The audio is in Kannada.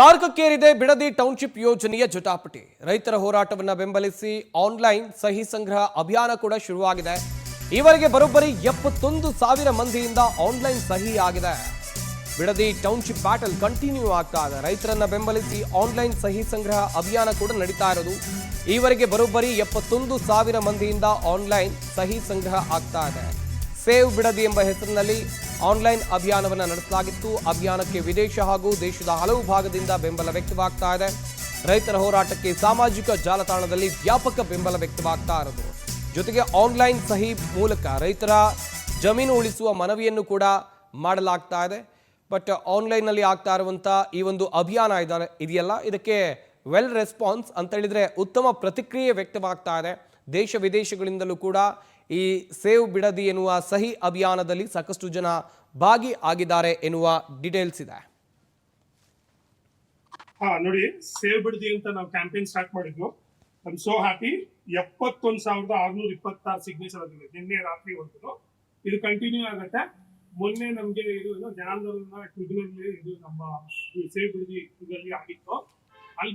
ತಾರಕಕ್ಕೇರಿದೆ ಬಿಡದಿ ಟೌನ್ಶಿಪ್ ಯೋಜನೆಯ ಜಟಾಪಟಿ. ರೈತರ ಹೋರಾಟವನ್ನು ಬೆಂಬಲಿಸಿ ಆನ್ಲೈನ್ ಸಹಿ ಸಂಗ್ರಹ ಅಭಿಯಾನ ಕೂಡ ಶುರುವಾಗಿದೆ. ಈವರೆಗೆ ಬರೋಬ್ಬರಿ 71,000 ಮಂದಿಯಿಂದ ಆನ್ಲೈನ್ ಸಹಿ ಆಗಿದೆ. ಬಿಡದಿ ಟೌನ್ಶಿಪ್ ಬ್ಯಾಟಲ್ ಕಂಟಿನ್ಯೂ ಆಗ್ತಾ ಇದೆ. ರೈತರನ್ನ ಬೆಂಬಲಿಸಿ ಆನ್ಲೈನ್ ಸಹಿ ಸಂಗ್ರಹ ಅಭಿಯಾನ ಕೂಡ ನಡೀತಾ ಇರೋದು. ಈವರೆಗೆ ಬರೋಬ್ಬರಿ 71,000 ಮಂದಿಯಿಂದ ಆನ್ಲೈನ್ ಸಹಿ ಸಂಗ್ರಹ ಆಗ್ತಾ ಇದೆ. ಸೇವ್ ಬಿಡದಿ ಎಂಬ ಹೆಸರಿನಲ್ಲಿ ಆನ್ಲೈನ್ ಅಭಿಯಾನವನ್ನು ನಡೆಸಲಾಗಿತ್ತು. ಅಭಿಯಾನಕ್ಕೆ ವಿದೇಶ ಹಾಗೂ ದೇಶದ ಹಲವು ಭಾಗದಿಂದ ಬೆಂಬಲ ವ್ಯಕ್ತವಾಗ್ತಾ ಇದೆ. ರೈತರ ಹೋರಾಟಕ್ಕೆ ಸಾಮಾಜಿಕ ಜಾಲತಾಣದಲ್ಲಿ ವ್ಯಾಪಕ ಬೆಂಬಲ ವ್ಯಕ್ತವಾಗ್ತಾ ಇರೋದು. ಜೊತೆಗೆ ಆನ್ಲೈನ್ ಸಹಿ ಮೂಲಕ ರೈತರ ಜಮೀನು ಉಳಿಸುವ ಮನವಿಯನ್ನು ಕೂಡ ಮಾಡಲಾಗ್ತಾ ಇದೆ. ಬಟ್ ಆನ್ಲೈನ್ನಲ್ಲಿ ಆಗ್ತಾ ಇರುವಂಥ ಈ ಒಂದು ಅಭಿಯಾನ ಇದೆಯಲ್ಲ, ಇದಕ್ಕೆ ವೆಲ್ ರೆಸ್ಪಾನ್ಸ್ ಅಂತ ಹೇಳಿದ್ರೆ ಉತ್ತಮ ಪ್ರತಿಕ್ರಿಯೆ ವ್ಯಕ್ತವಾಗ್ತಾ ಇದೆ. ದೇಶ ವಿದೇಶಗಳಿಂದಲೂ ಕೂಡ ಈ ಸೇವ್ ಬಿಡದಿ ಎನ್ನುವ ಸಹಿ ಅಭಿಯಾನದಲ್ಲಿ ಸಾಕಷ್ಟು ಜನ ಭಾಗಿಯಾಗಿದ್ದಾರೆ ಎನ್ನುವ ಡೀಟೇಲ್ಸ್ ಇದೆ. ನೋಡಿ, ಸೇವ್ ಬಿಡದಿ ಅಂತ ನಾವು ಕ್ಯಾಂಪೇನ್ ಸ್ಟಾರ್ಟ್ ಮಾಡಿದ್ವು. I am so happy. 71,626 signature ಆಗಿದೆ ನಿನ್ನೆ ರಾತ್ರಿ ಹೊರತು. ಇದು ಕಂಟಿನ್ಯೂ ಆಗುತ್ತೆ. ಮೊನ್ನೆ ನಮ್ಗೆ ಇದು ಜನಾಂದೋಲನ ಟ್ರಿಬ್ಯುನಲ್ ಇದು ನಮ್ಮ ಸೇವ್ ಬಿಡದಿ ಇದರಲ್ಲಿ ಆಗಿತ್ತು. ಅಲ್ಲಿ